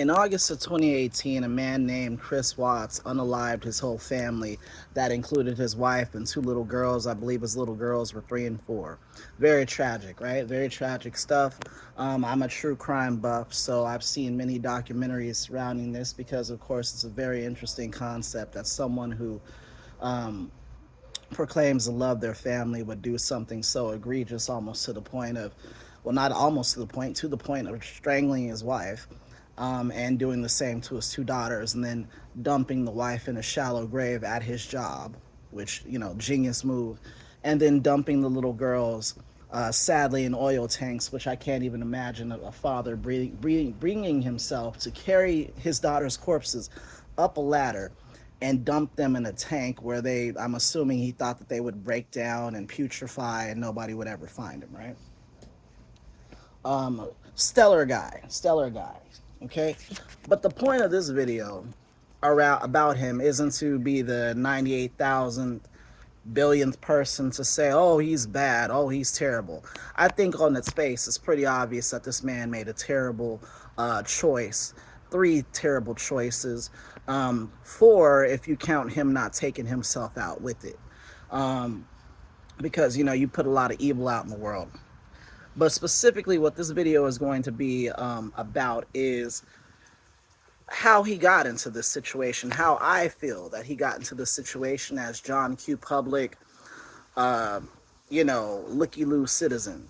In August of 2018, a man named Chris Watts unalived his whole family. That included his wife and two little girls. I believe his little girls were 3 and 4. Very tragic, right? Very tragic stuff. I'm a true crime buff, so I've seen many documentaries surrounding this because, of course, it's a very interesting concept that someone who um, proclaims to love their family would do something so egregious, almost to the point of, well, not almost to the point of strangling his wife, and doing the same to his two daughters, and then dumping the wife in a shallow grave at his job, which, genius move, and then dumping the little girls, sadly, in oil tanks, which I can't even imagine a father bringing himself to carry his daughter's corpses up a ladder and dump them in a tank where I'm assuming he thought that they would break down and putrefy and nobody would ever find him, right? Stellar guy, stellar guy. Okay, but the point of this video around about him isn't to be the 98,000 billionth person to say, oh, he's bad, oh, he's terrible. I think on its face, it's pretty obvious that this man made a terrible choice. Three terrible choices. Four, if you count him not taking himself out with it. Because, you put a lot of evil out in the world. But specifically, what this video is going to be about is how he got into this situation, how I feel that he got into this situation as John Q. Public, looky-loo citizen.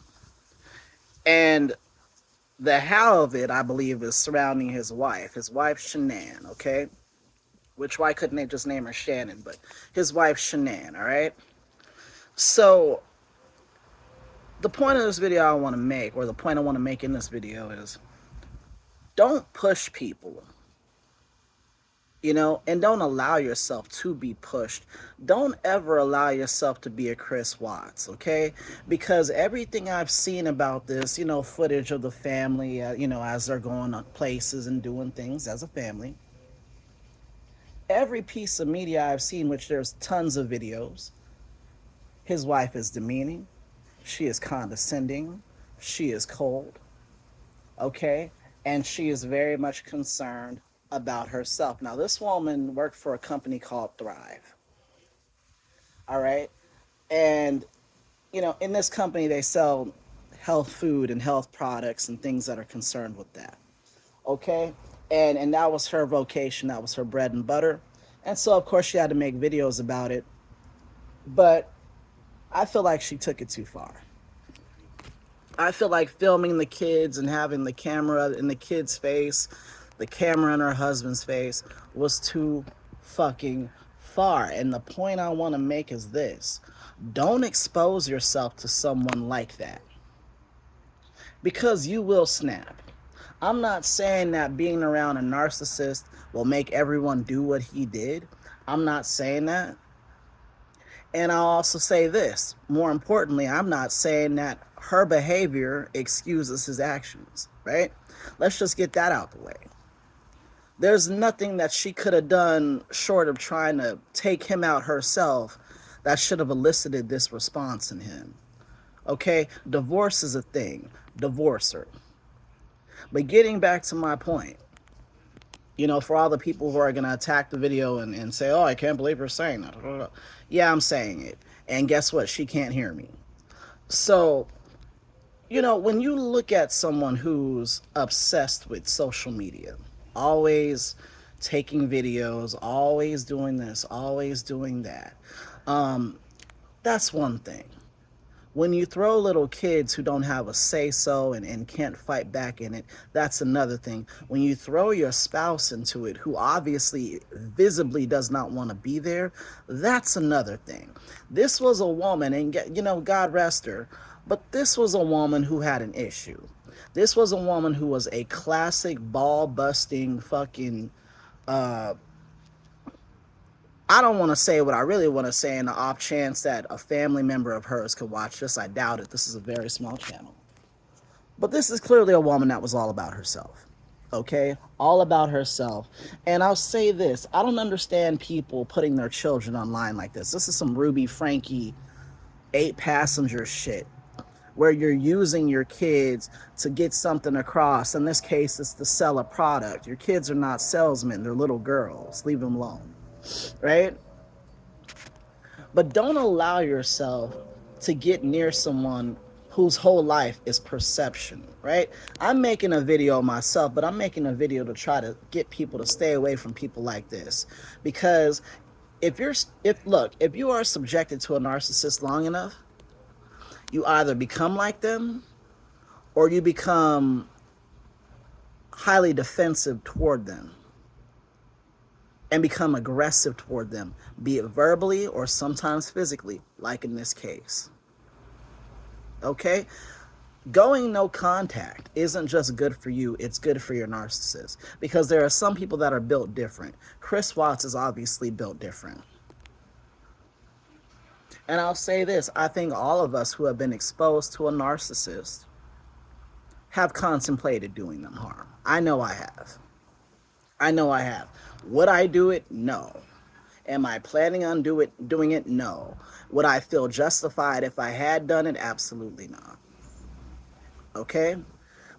And the how of it, I believe, is surrounding his wife Shanann, okay? Which, why couldn't they just name her Shannon? But his wife Shanann, all right? So the point of this video I want to make, or the point I want to make in this video is, don't push people, and don't allow yourself to be pushed. Don't ever allow yourself to be a Chris Watts, okay? Because everything I've seen about this, footage of the family, as they're going on places and doing things as a family, every piece of media I've seen, which there's tons of videos, his wife is demeaning, she is condescending, she is cold, okay? And she is very much concerned about herself. Now, this woman worked for a company called Thrive, all right? And, in this company, they sell health food and health products and things that are concerned with that, okay? And that was her vocation, that was her bread and butter. And so, of course, she had to make videos about it. But I feel like she took it too far. I feel like filming the kids and having the camera in the kid's face, the camera in her husband's face, was too fucking far. And the point I want to make is this: don't expose yourself to someone like that, because you will snap. I'm not saying that being around a narcissist will make everyone do what he did. I'm not saying that. And I'll also say this, more importantly, I'm not saying that her behavior excuses his actions, right? Let's just get that out the way. There's nothing that she could have done short of trying to take him out herself that should have elicited this response in him. Okay? Divorce is a thing. Divorce her. But getting back to my point, for all the people who are going to attack the video and say, oh, I can't believe you're saying that. Yeah, I'm saying it. And guess what? She can't hear me. So, when you look at someone who's obsessed with social media, always taking videos, always doing this, always doing that, that's one thing. When you throw little kids who don't have a say-so and can't fight back in it, that's another thing. When you throw your spouse into it, who obviously visibly does not want to be there, that's another thing. This was a woman, and God rest her, but this was a woman who had an issue. This was a woman who was a classic ball-busting fucking I don't want to say what I really want to say in the off chance that a family member of hers could watch this. I doubt it. This is a very small channel. But this is clearly a woman that was all about herself. Okay? All about herself. And I'll say this. I don't understand people putting their children online like this. This is some Ruby Frankie 8-passenger shit. where you're using your kids to get something across. In this case, it's to sell a product. Your kids are not salesmen, they're little girls. Leave them alone, right? But don't allow yourself to get near someone whose whole life is perception, right? I'm making a video myself, but I'm making a video to try to get people to stay away from people like this. Because if you are subjected to a narcissist long enough, you either become like them or you become highly defensive toward them and become aggressive toward them, be it verbally or sometimes physically, like in this case. Okay? Going no contact isn't just good for you, it's good for your narcissist. Because there are some people that are built different. Chris Watts is obviously built different. And I'll say this, I think all of us who have been exposed to a narcissist have contemplated doing them harm. I know I have. I know I have. Would I do it? No. Am I planning on doing it? No. Would I feel justified if I had done it? Absolutely not. Okay?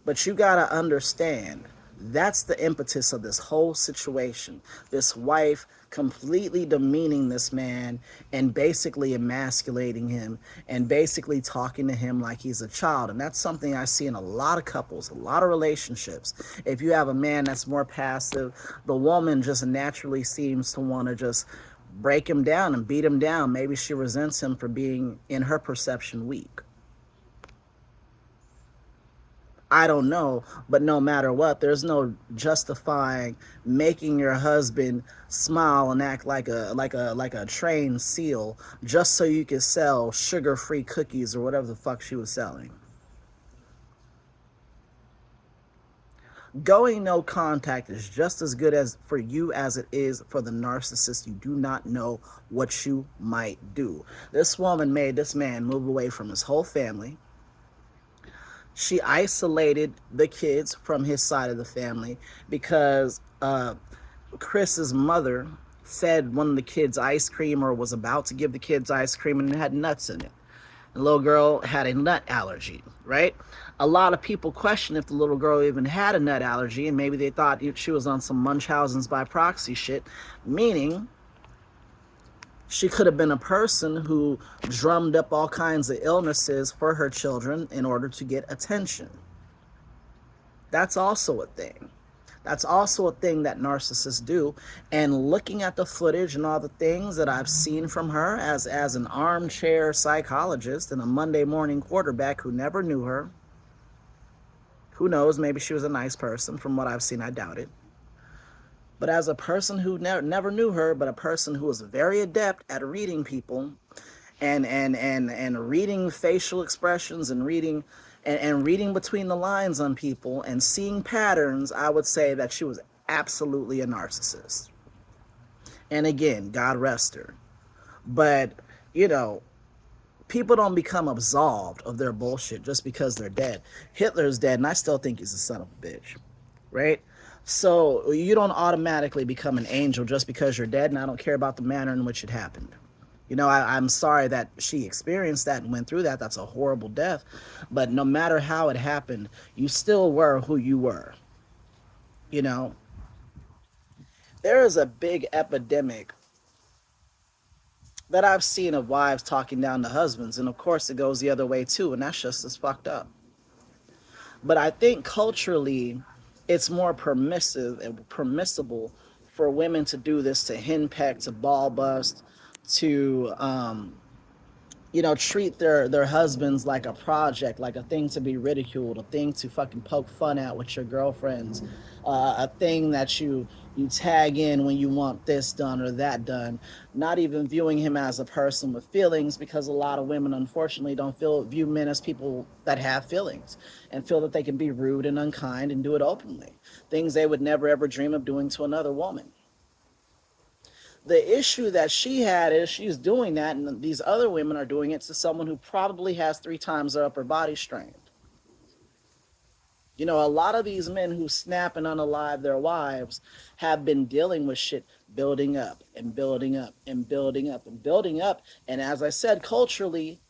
But you gotta understand, that's the impetus of this whole situation. This wife completely demeaning this man and basically emasculating him and basically talking to him like he's a child. And that's something I see in a lot of couples, a lot of relationships. If you have a man that's more passive, the woman just naturally seems to want to just break him down and beat him down. Maybe she resents him for being, in her perception, weak. I don't know, but no matter what, there's no justifying making your husband smile and act like a trained seal just so you can sell sugar-free cookies or whatever the fuck she was selling. Going no contact is just as good as for you as it is for the narcissist. You do not know what you might do. This woman made this man move away from his whole family. She isolated the kids from his side of the family because Chris's mother fed one of the kids ice cream, or was about to give the kids ice cream, and it had nuts in it. The little girl had a nut allergy, right? A lot of people question if the little girl even had a nut allergy, and maybe they thought she was on some Munchausen's by proxy shit, meaning she could have been a person who drummed up all kinds of illnesses for her children in order to get attention. That's also a thing. That's also a thing that narcissists do. And looking at the footage and all the things that I've seen from her as an armchair psychologist and a Monday morning quarterback who never knew her, who knows, maybe she was a nice person. From what I've seen, I doubt it. But as a person who never knew her, but a person who was very adept at reading people and reading facial expressions and reading between the lines on people and seeing patterns, I would say that she was absolutely a narcissist. And again, God rest her. But, people don't become absolved of their bullshit just because they're dead. Hitler's dead, and I still think he's a son of a bitch, right? So you don't automatically become an angel just because you're dead, and I don't care about the manner in which it happened. I'm sorry that she experienced that and went through that. That's a horrible death. But no matter how it happened, you still were who you were. There is a big epidemic that I've seen of wives talking down to husbands, and of course it goes the other way too, and that's just as fucked up. But I think culturally, it's more permissive and permissible for women to do this, to henpeck, to ball bust, to treat their husbands like a project, like a thing to be ridiculed, a thing to fucking poke fun at with your girlfriends, a thing that you tag in when you want this done or that done, not even viewing him as a person with feelings, because a lot of women unfortunately don't view men as people that have feelings and feel that they can be rude and unkind and do it openly, things they would never ever dream of doing to another woman. The issue that she had is she's doing that, and these other women are doing it to someone who probably has 3 times their upper body strength. A lot of these men who snap and unalive their wives have been dealing with shit building up and building up and building up and building up. And as I said, culturally,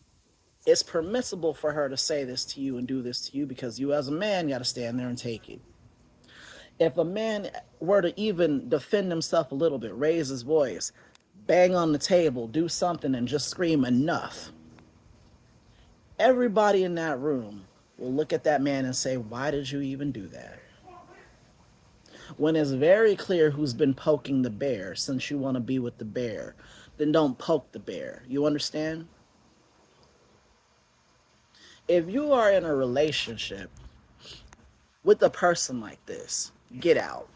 It's permissible for her to say this to you and do this to you because you as a man got to stand there and take it. If a man were to even defend himself a little bit, raise his voice, bang on the table, do something, and just scream enough, everybody in that room will look at that man and say, why did you even do that? When it's very clear who's been poking the bear, since you want to be with the bear, then don't poke the bear. You understand? If you are in a relationship with a person like this, get out.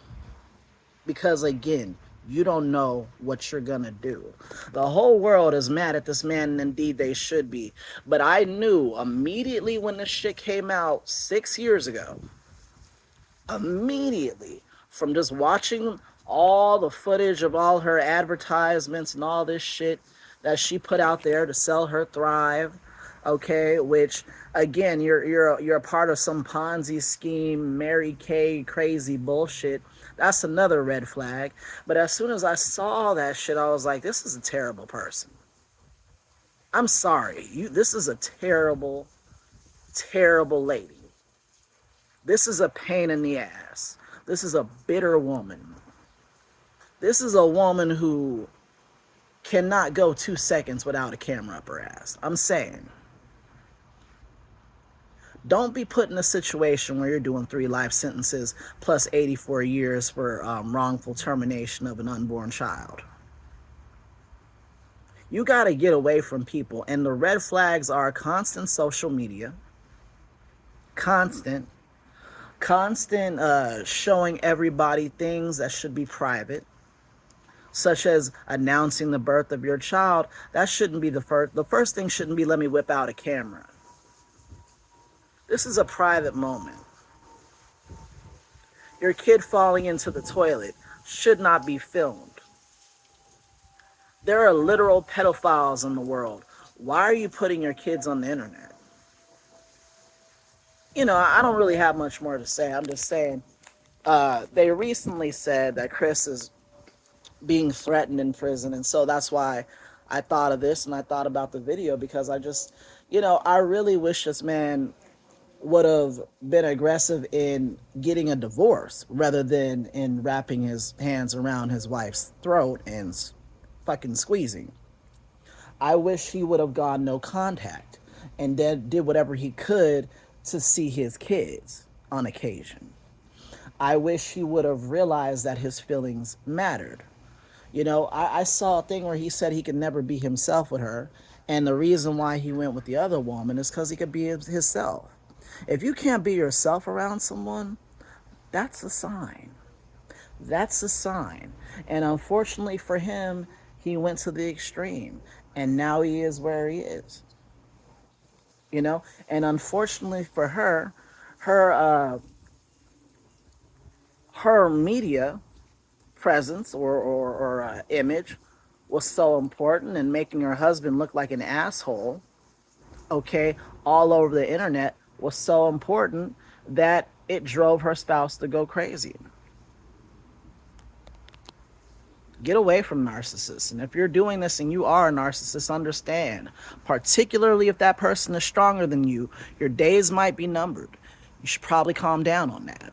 Because again, you don't know what you're gonna do. The whole world is mad at this man, and indeed they should be. But I knew immediately when this shit came out 6 years ago, immediately, from just watching all the footage of all her advertisements and all this shit that she put out there to sell her Thrive, okay, which again, you're a part of some Ponzi scheme, Mary Kay crazy bullshit. That's another red flag. But as soon as I saw that shit, I was like, this is a terrible person. I'm sorry. This is a terrible, terrible lady. This is a pain in the ass. This is a bitter woman. This is a woman who cannot go 2 seconds without a camera up her ass. I'm saying. Don't be put in a situation where you're doing 3 life sentences plus 84 years for wrongful termination of an unborn child. You got to get away from people. And the red flags are constant social media, constant showing everybody things that should be private, such as announcing the birth of your child. That shouldn't be the first thing shouldn't be, let me whip out a camera. This is a private moment. Your kid falling into the toilet should not be filmed. There are literal pedophiles in the world. Why are you putting your kids on the internet? You know, I don't really have much more to say. I'm just saying, they recently said that Chris is being threatened in prison, and so that's why I thought of this and I thought about the video, because I just, I really wish this man would have been aggressive in getting a divorce rather than in wrapping his hands around his wife's throat and fucking squeezing. I wish he would have gone no contact and then did whatever he could to see his kids on occasion. I wish he would have realized that his feelings mattered. I saw a thing where he said he could never be himself with her, and the reason why he went with the other woman is because he could be himself. If you can't be yourself around someone, that's a sign. That's a sign. And unfortunately for him, he went to the extreme, and now he is where he is. And unfortunately for her, her media presence or image was so important, and making her husband look like an asshole, okay, all over the internet, was so important that it drove her spouse to go crazy. Get away from narcissists. And if you're doing this and you are a narcissist, understand, particularly if that person is stronger than you, your days might be numbered. You should probably calm down on that.